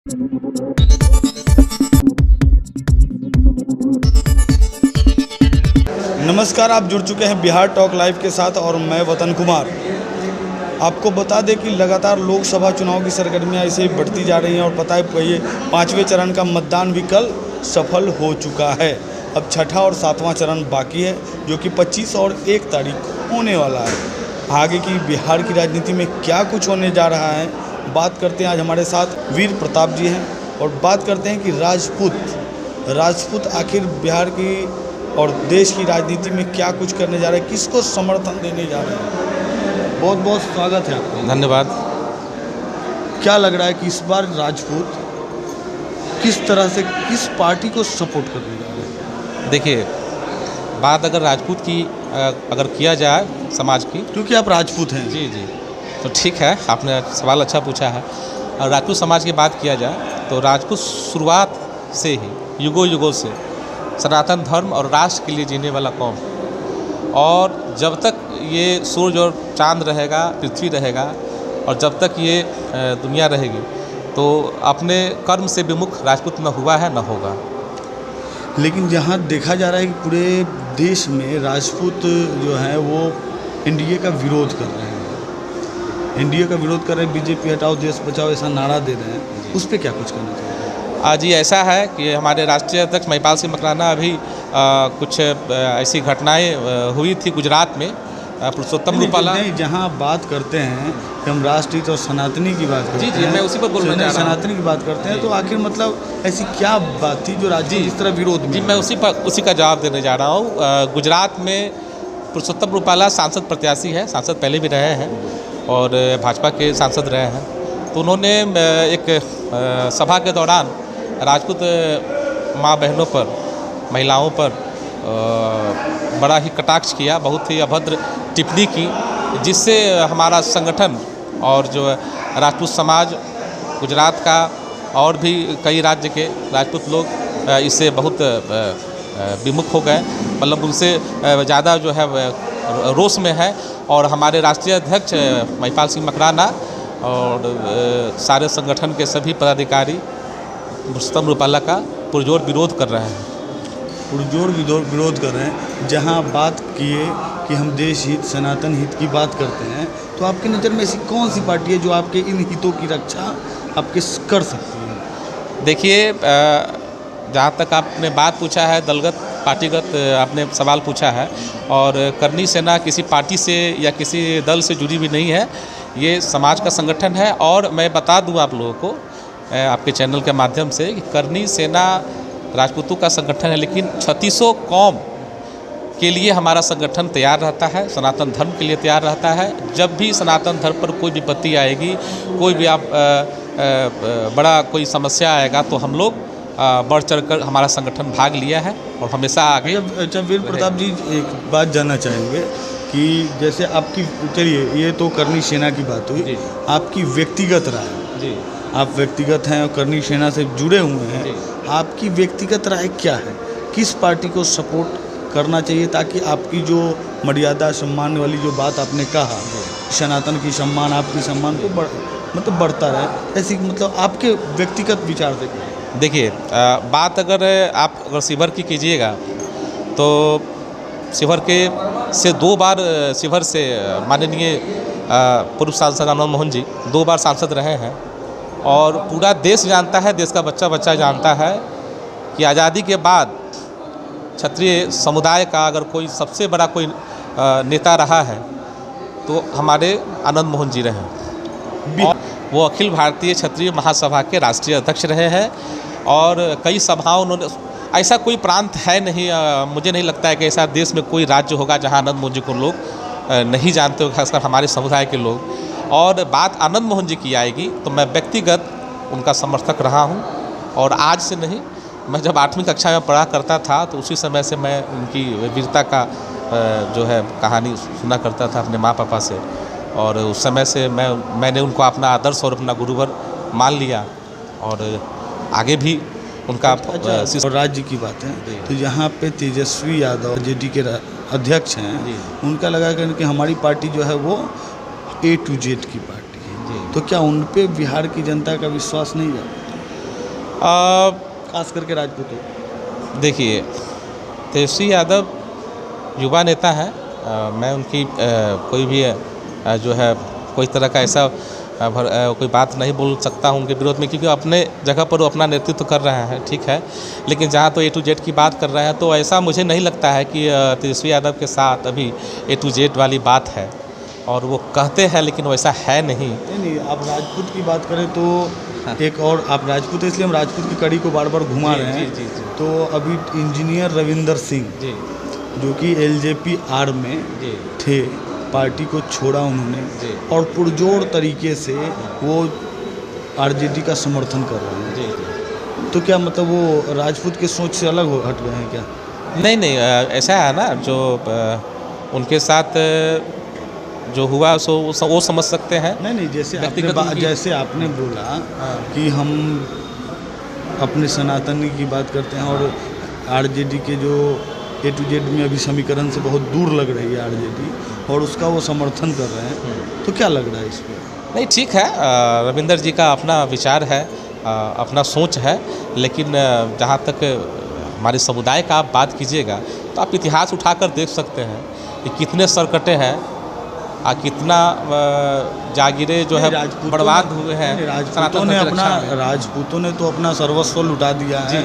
नमस्कार, आप जुड़ चुके हैं बिहार टॉक लाइव के साथ और मैं वतन कुमार। आपको बता दें कि लगातार लोकसभा चुनाव की सरगर्मियां ऐसे ही बढ़ती जा रही हैं और पता है ये 5वें चरण का मतदान भी कल सफल हो चुका है। अब छठा और 7वां चरण बाकी है जो कि 25 और 1 तारीख होने वाला है। आगे की बिहार की राजनीति में क्या कुछ होने जा रहा है, बात करते हैं। आज हमारे साथ वीर प्रताप जी हैं और बात करते हैं कि राजपूत आखिर बिहार की और देश की राजनीति में क्या कुछ करने जा रहे हैं, किसको समर्थन देने जा रहे हैं। बहुत बहुत स्वागत है आपका। धन्यवाद। क्या लग रहा है कि इस बार राजपूत किस तरह से किस पार्टी को सपोर्ट करने जा रहे हैं? देखिए, बात अगर राजपूत की अगर किया जाए समाज की, क्योंकि आप राजपूत हैं। जी जी, तो ठीक है, आपने सवाल अच्छा पूछा है। और राजपूत समाज की बात किया जाए तो राजपूत शुरुआत से ही युगों से सनातन धर्म और राष्ट्र के लिए जीने वाला कौम, और जब तक ये सूरज और चांद रहेगा, पृथ्वी रहेगा, और जब तक ये दुनिया रहेगी, तो अपने कर्म से विमुख राजपूत न हुआ है न होगा। लेकिन जहाँ देखा जा रहा है कि पूरे देश में राजपूत जो है वो एनडीए का विरोध कर रहे हैं, बीजेपी हटाओ देश बचाओ ऐसा नारा दे रहे हैं, उस पर क्या कुछ करना चाहिए? जी, ऐसा है कि हमारे राष्ट्रीय अध्यक्ष महिपाल सिंह मकराना अभी कुछ ऐसी घटनाएं हुई थी गुजरात में। पुरुषोत्तम रूपाला, जहां बात करते हैं कि हम राष्ट्रहित और सनातनी की बात करते हैं। जी, मैं उसी पर बोलना चाह रहा हूं। सनातनी की बात करते हैं तो आखिर मतलब ऐसी क्या बात थी जो राज्य इस तरह विरोध में? जी, मैं उसी का जवाब देने जा रहा हूँ। गुजरात में पुरुषोत्तम रूपाला सांसद प्रत्याशी है, सांसद पहले भी रहे हैं और भाजपा के सांसद रहे हैं। तो उन्होंने एक सभा के दौरान राजपूत माँ बहनों पर, महिलाओं पर बड़ा ही कटाक्ष किया, बहुत ही अभद्र टिप्पणी की, जिससे हमारा संगठन और जो राजपूत समाज गुजरात का और भी कई राज्य के राजपूत लोग इससे बहुत विमुख हो गए, मतलब उनसे ज़्यादा जो है रोष में है। और हमारे राष्ट्रीय अध्यक्ष महिपाल सिंह मकराना और सारे संगठन के सभी पदाधिकारी पुरुषोत्तम रूपाला का पुरजोर विरोध कर रहे हैं। जहां बात किए कि हम देश हित सनातन हित की बात करते हैं, तो आपकी नज़र में ऐसी कौन सी पार्टी है जो आपके इन हितों की रक्षा आपके कर सकती है? देखिए, जहाँ तक आपने बात पूछा है, दलगत पार्टीगत आपने सवाल पूछा है, और करनी सेना किसी पार्टी से या किसी दल से जुड़ी भी नहीं है। ये समाज का संगठन है। और मैं बता दूं आप लोगों को आपके चैनल के माध्यम से कि करनी सेना राजपूतों का संगठन है, लेकिन 3600 कौम के लिए हमारा संगठन तैयार रहता है, सनातन धर्म के लिए तैयार रहता है। जब भी सनातन धर्म पर कोई विपत्ति आएगी, कोई भी बड़ा कोई समस्या आएगा, तो हम लोग बढ़ चढ़कर हमारा संगठन भाग लिया है और हमेशा आगे। अच्छा वीर प्रताप जी, एक बात जानना चाहेंगे कि जैसे आपकी, चलिए ये तो करनी सेना की बात हुई, आपकी व्यक्तिगत राय जी, आप व्यक्तिगत हैं और करनी सेना से जुड़े हुए हैं, आपकी व्यक्तिगत राय क्या है? किस पार्टी को सपोर्ट करना चाहिए ताकि आपकी जो मर्यादा सम्मान वाली जो बात आपने कहा, सनातन की सम्मान, आपकी सम्मान को मतलब बढ़ता रहे, ऐसी मतलब आपके व्यक्तिगत विचार से? देखिए, बात अगर शिवहर की कीजिएगा तो शिवहर से 2 बार शिवहर से माननीय पूर्व सांसद आनंद मोहन जी 2 बार सांसद रहे हैं, और पूरा देश जानता है, देश का बच्चा जानता है कि आज़ादी के बाद क्षत्रिय समुदाय का अगर कोई सबसे बड़ा कोई नेता रहा है तो हमारे आनंद मोहन जी रहे। और वो अखिल भारतीय क्षत्रिय महासभा के राष्ट्रीय अध्यक्ष रहे हैं, और कई सभाओं उन्होंने, ऐसा कोई प्रांत है नहीं, मुझे नहीं लगता है कि ऐसा देश में कोई राज्य होगा जहां आनंद मोहन जी को लोग नहीं जानते हो, खासकर हमारे समुदाय के लोग। और बात आनंद मोहन जी की आएगी तो मैं व्यक्तिगत उनका समर्थक रहा हूं, और आज से नहीं, मैं जब 8वीं कक्षा में पढ़ा करता था तो उसी समय से मैं उनकी वीरता का जो है कहानी सुना करता था अपने माँ पापा से, और उस समय से मैंने उनको अपना आदर्श और अपना गुरुवर मान लिया, और आगे भी उनका। और राज्य की बात है तो यहाँ पे तेजस्वी यादव जेडी के अध्यक्ष हैं, उनका लगा कि हमारी पार्टी जो है वो A to Z की पार्टी है, तो क्या उन पे बिहार की जनता का विश्वास नहीं है? खास करके राजपूतों? देखिए, तेजस्वी यादव युवा नेता हैं। मैं उनकी कोई भी जो है कोई तरह का ऐसा कोई बात नहीं बोल सकता हूँ उनके विरोध में, क्योंकि अपने जगह पर वो अपना नेतृत्व कर रहे हैं, ठीक है। लेकिन जहाँ तो A to Z की बात कर रहे हैं, तो ऐसा मुझे नहीं लगता है कि तेजस्वी यादव के साथ अभी A to Z वाली बात है, और वो कहते हैं लेकिन वैसा है नहीं। नहीं, आप राजपूत की बात करें तो एक और, आप राजपूत है इसलिए हम राजपूत की कड़ी को बार बार घुमा रहे हैं। जी। तो अभी इंजीनियर रविंदर सिंह जी जो कि LJP आर में जी थे, पार्टी को छोड़ा उन्होंने जी और पुरजोर तरीके से वो RJD का समर्थन कर रहे हैं। जी। तो क्या मतलब वो राजपूत के सोच से अलग हट गए हैं क्या? नहीं, ऐसा है ना, जो उनके साथ जो हुआ सो वो समझ सकते हैं। नहीं, व्यक्तिगत जैसे आपने बोला कि हम अपने सनातनी की बात करते हैं और RJD के जो A to Z में अभी समीकरण से बहुत दूर लग रही है RJD, और उसका वो समर्थन कर रहे हैं, तो क्या लग रहा है इस पर? नहीं, ठीक है, रविंदर जी का अपना विचार है, अपना सोच है, लेकिन जहाँ तक हमारे समुदाय का आप बात कीजिएगा तो आप इतिहास उठाकर देख सकते हैं कि कितने सरकटे हैं, कितना जागीरें जो है बर्बाद हुए हैं। राजपूतों ने तो अपना सर्वस्व लुटा दिया है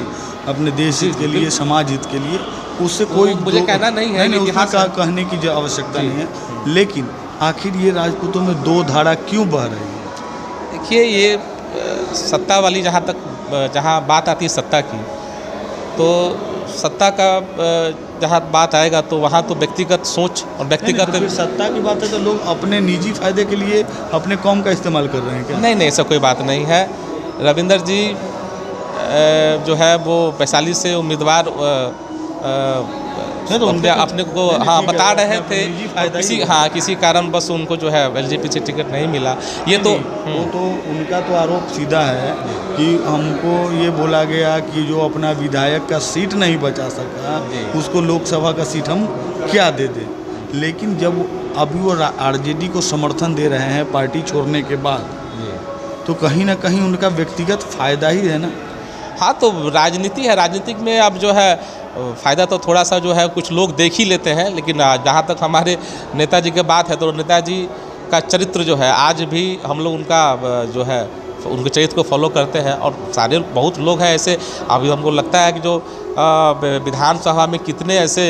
अपने देश हित के लिए, समाज हित के लिए। उससे कोई मुझे कहना नहीं है, इतिहास कहने की आवश्यकता नहीं है, लेकिन आखिर ये राजपूतों में दो धारा क्यों बह रही है? देखिए, ये सत्ता वाली जहाँ बात आती है सत्ता की, तो सत्ता का जहाँ बात आएगा तो वहाँ तो व्यक्तिगत सोच और व्यक्तिगत सत्ता की बात है तो लोग अपने निजी फायदे के लिए अपने कौम का इस्तेमाल कर रहे हैं क्या? नहीं, ऐसा कोई बात नहीं है। रविंदर जी जो है वो वैशाली से उम्मीदवार अपने को बता रहे थे, किसी कारण बस उनको जो है LJP से टिकट नहीं मिला। ये तो वो तो उनका तो आरोप सीधा है कि हमको ये बोला गया कि जो अपना विधायक का सीट नहीं बचा सका उसको लोकसभा का सीट हम क्या दे दें। लेकिन जब अभी वो RJD को समर्थन दे रहे हैं पार्टी छोड़ने के बाद, तो कहीं ना कहीं उनका व्यक्तिगत फ़ायदा ही है ना। हाँ, तो राजनीति है, राजनीतिक में अब जो है फ़ायदा तो थोड़ा सा जो है कुछ लोग देख ही लेते हैं, लेकिन जहाँ तक हमारे नेताजी की बात है तो नेताजी का चरित्र जो है आज भी हम लोग उनका जो है उनके चरित्र को फॉलो करते हैं, और सारे बहुत लोग हैं ऐसे। अभी हमको लगता है कि जो विधानसभा में कितने ऐसे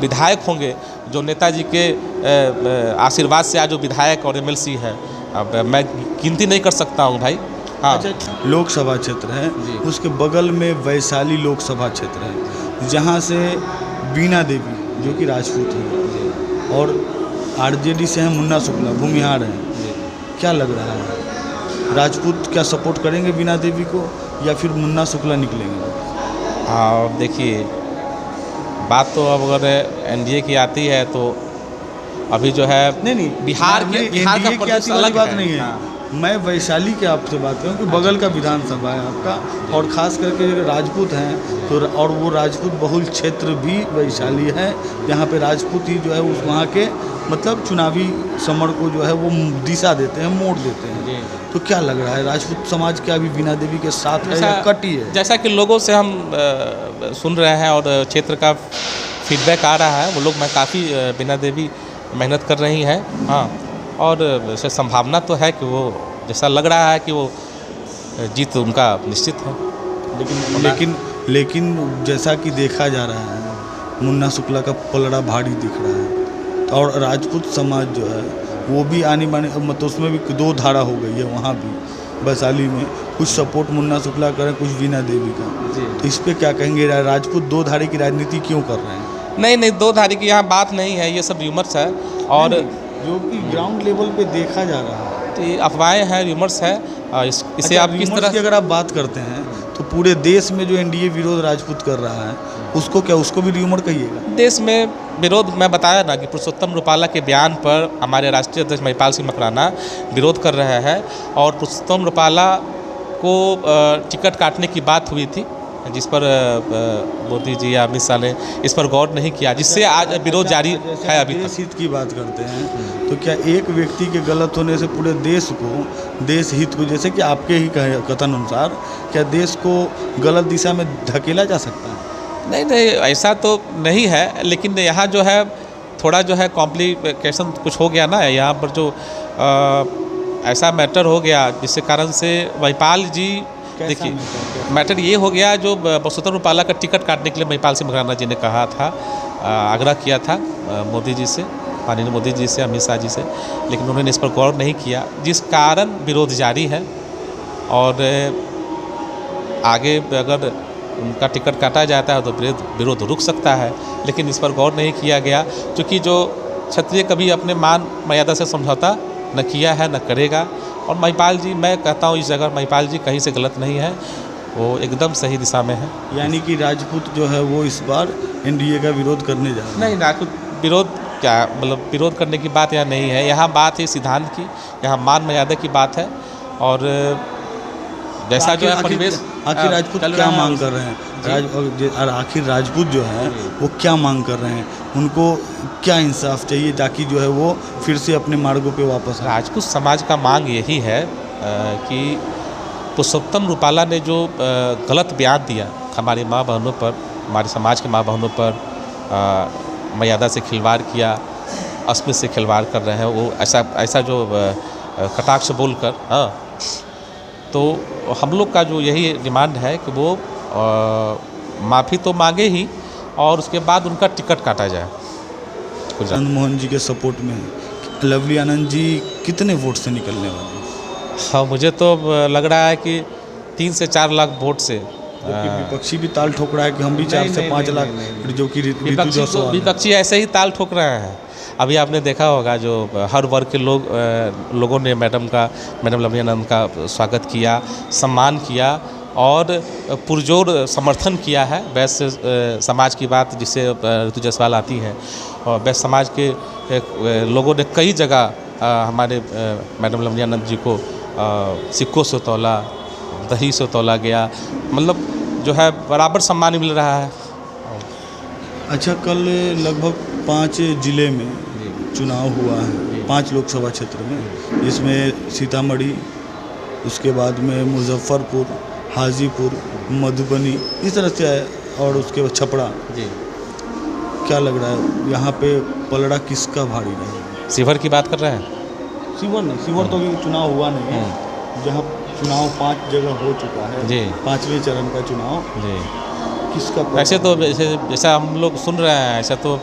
विधायक होंगे जो नेताजी के आशीर्वाद से आज जो विधायक और MLC है, अब मैं गिनती नहीं कर सकता हूँ भाई। हाँ, लोकसभा क्षेत्र है, उसके बगल में वैशाली लोकसभा क्षेत्र है, जहाँ से बीना देवी जो कि राजपूत हैं और RJD से हैं मुन्ना शुक्ला भूमिहार हैं। क्या लग रहा है, राजपूत क्या सपोर्ट करेंगे बीना देवी को या फिर मुन्ना शुक्ला निकलेंगे? हाँ, देखिए, बात तो अब अगर NDA की आती है तो अभी जो है नहीं, बिहार का प्रदेश अलग बात नहीं है। मैं वैशाली के आपसे बात करूँ कि बगल का विधानसभा है आपका, और ख़ास करके जो राजपूत हैं तो, और वो राजपूत बहुल क्षेत्र भी वैशाली है, जहाँ पे राजपूत ही जो है उस वहाँ के मतलब चुनावी समर को जो है वो दिशा देते हैं, मोड़ देते हैं। तो क्या लग रहा है, राजपूत समाज क्या अभी बीना देवी के साथ है या कटी है? जैसा कि लोगों से हम सुन रहे हैं और क्षेत्र का फीडबैक आ रहा है, वो लोग मैं काफ़ी बीना देवी मेहनत कर रही हैं। हाँ, और वैसे संभावना तो है कि वो, जैसा लग रहा है कि वो जीत उनका निश्चित है। लेकिन जैसा कि देखा जा रहा है मुन्ना शुक्ला का पलड़ा भारी दिख रहा है, और राजपूत समाज जो है वो भी आने बाने मतलब उसमें भी दो धारा हो गई है। वहाँ भी वैशाली में कुछ सपोर्ट मुन्ना शुक्ला करें, कुछ बीना देवी का। तो इस पर क्या कहेंगे, राजपूत दो धारे की राजनीति क्यों कर रहे हैं? नहीं, दो धारी की यहाँ बात नहीं है, ये सब र्यूमर्स है, और जो कि ग्राउंड लेवल पे देखा जा रहा है तो ये अफवाहें हैं, र्यूमर्स है। इसे आप किस तरह की अगर आप बात करते हैं तो पूरे देश में जो NDA विरोध राजपूत कर रहा है उसको भी र्यूमर कहिएगा? देश में विरोध, मैं बताया ना कि पुरुषोत्तम रूपाला के बयान पर हमारे राष्ट्रीय अध्यक्ष महिपाल सिंह मकराना विरोध कर रहे हैं, और पुरुषोत्तम रूपाला को टिकट काटने की बात हुई थी, जिस पर मोदी जी या अमित शाह ने इस पर गौर नहीं किया, जिससे आज विरोध जारी है अभी देश तक। हित की बात करते हैं तो क्या एक व्यक्ति के गलत होने से पूरे देश को, देश हित को, जैसे कि आपके ही कथन अनुसार, क्या देश को गलत दिशा में धकेला जा सकता है? नहीं नहीं, ऐसा तो नहीं है, लेकिन यहाँ जो है थोड़ा जो है कॉम्प्लिकेशन कुछ हो गया ना यहाँ पर, जो ऐसा मैटर हो गया जिसके कारण से महिपाल जी, देखिए मैटर ये हो गया, जो परसोत्तम रूपाला का टिकट काटने के लिए महिपाल सिंह मकराना जी ने कहा था, आग्रह किया था मोदी जी से, माननीय मोदी जी से, अमित शाह जी से, लेकिन उन्होंने इस पर गौर नहीं किया, जिस कारण विरोध जारी है। और आगे अगर उनका टिकट काटा जाता है तो विरोध रुक सकता है, लेकिन इस पर गौर नहीं किया गया, क्योंकि जो क्षत्रिय कभी अपने मान मर्यादा से समझौता न किया है न करेगा। और महिपाल जी, मैं कहता हूँ इस जगह महिपाल जी कहीं से गलत नहीं है, वो एकदम सही दिशा में है। यानी कि राजपूत जो है वो इस बार एनडीए का विरोध करने जा रहे हैं? नहीं, राजपूत विरोध क्या, मतलब विरोध करने की बात यहाँ नहीं है, यहाँ बात है सिद्धांत की, यहाँ मान मर्यादा की बात है। और जैसा जो है परिवेश, आखिर राजपूत क्या मांग कर रहे हैं? आखिर राजपूत जो है वो क्या मांग कर रहे हैं? उनको क्या इंसाफ चाहिए ताकि जो है वो फिर से अपने मार्गों पे वापस आए? राजपूत समाज का मांग यही है कि परसोत्तम रूपाला ने जो गलत बयान दिया हमारी माँ बहनों पर, हमारे समाज के माँ बहनों पर, मर्यादा से खिलवाड़ किया, अस्मित से खिलवाड़ कर रहे हैं, वो ऐसा जो कटाक्ष बोलकर, हाँ, तो हम लोग का जो यही डिमांड है कि वो माफ़ी तो मांगे ही, और उसके बाद उनका टिकट काटा जाए। आनंद मोहन जी के सपोर्ट में लवली आनंद जी कितने वोट से निकलने वाले हैं? हाँ, मुझे तो लग रहा है कि 3 से 4 लाख वोट से। विपक्षी भी ताल ठोक रहा है कि हम भी 4 से 5 लाख, जो कि विपक्षी ऐसे ही ताल ठोक रहे हैं। अभी आपने देखा होगा जो हर वर्ग के लोगों ने मैडम लवली आनंद का स्वागत किया, सम्मान किया और पुरजोर समर्थन किया है। वैश्य समाज की बात जिससे ऋतु जायसवाल आती है, और वैश्य समाज के लोगों ने कई जगह हमारे मैडम लवली आनंद जी को सिक्कों से तौला, दही से तौला गया, मतलब जो है बराबर सम्मान मिल रहा है। अच्छा, कल लगभग 5 जिले में चुनाव हुआ है, 5 लोकसभा क्षेत्र में, जिसमें सीतामढ़ी, उसके बाद में मुजफ्फरपुर, हाजीपुर, मधुबनी, इस तरह से है, और उसके बाद छपरा जी। क्या लग रहा है यहाँ पे पलड़ा किसका भारी रहेगा? शिवहर की बात कर रहे हैं? शिवहर नहीं, शिवहर तो अभी चुनाव हुआ नहीं है, जहाँ चुनाव 5 जगह हो चुका है जी, 5वें चरण का चुनाव जी। किसका? ऐसे तो जैसा हम लोग सुन रहे हैं, ऐसा तो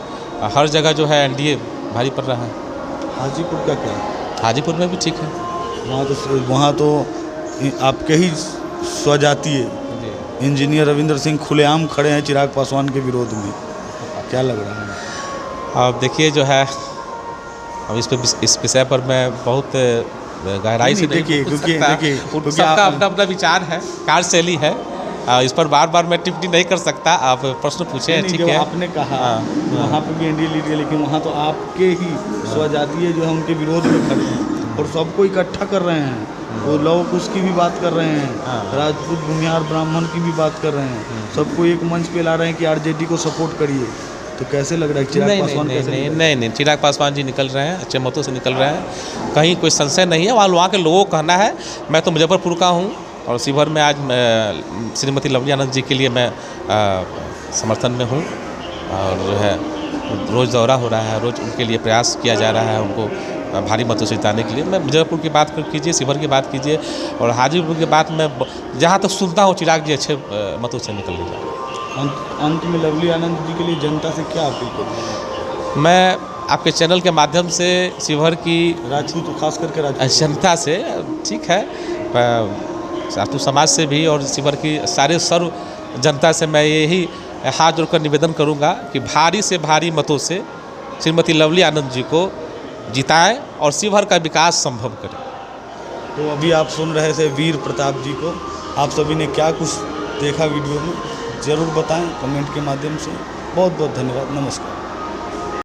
हर जगह जो है एनडीए भारी पड़ रहा है। हाजीपुर का क्या? हाजीपुर में भी ठीक है, वहाँ तो आपके ही स्वजातीय इंजीनियर रविंद्र सिंह खुलेआम खड़े हैं चिराग पासवान के विरोध में। क्या लग रहा है? अब देखिए जो है, अब इस विषय पर मैं बहुत गहराई से देखिए, क्योंकि सबका अपना अपना विचार है, कार्यशैली है, इस पर बार बार मैं टिप्पणी नहीं कर सकता। आप प्रश्न पूछे, ठीक है। आपने कहा वहाँ पे भी एनडीए लीड है, लेकिन वहाँ तो आपके ही स्वजातीय जो है उनके विरोध में खड़े हैं और सबको इकट्ठा कर रहे हैं। वो लोग उसकी भी बात कर रहे हैं, राजपूत, भूमिहार, ब्राह्मण की भी बात कर रहे हैं, सबको एक मंच पे ला रहे हैं कि आरजेडी को सपोर्ट करिए। तो कैसे लग रहा है चिराग पासवान? नहीं, चिराग पासवान जी निकल रहे हैं, अच्छे मतों से निकल रहे हैं, कहीं कोई संशय नहीं है। वहाँ के लोगों का कहना है। मैं तो मुजफ्फरपुर का हूँ और शिवहर में आज श्रीमती लवली आनंद जी के लिए मैं समर्थन में हूँ, और जो है रोज़ दौरा हो रहा है, रोज़ उनके लिए प्रयास किया जा रहा है, उनको भारी मतों से जिताने के लिए। मैं मुजफ्फरपुर की बात कीजिए, शिवहर की बात कीजिए, और हाजीपुर की बात मैं जहाँ तक सुनता हूँ चिराग जी अच्छे मतों से निकल रहे हैं। अंत में लवली आनंद जी के लिए जनता से क्या अपील करेंगे? मैं आपके चैनल के माध्यम से शिवहर की राजपूत, खास करके राजपूत जनता से, ठीक है, राजपूत समाज से भी और शिवहर की सारे सर्व जनता से मैं यही हाथ जोड़कर निवेदन करूंगा कि भारी से भारी मतों से श्रीमती लवली आनंद जी को जिताएं और शिवहर का विकास संभव करें। तो अभी आप सुन रहे थे वीर प्रताप जी को। आप सभी ने क्या कुछ देखा वीडियो में ज़रूर बताएं कमेंट के माध्यम से। बहुत बहुत धन्यवाद, नमस्कार।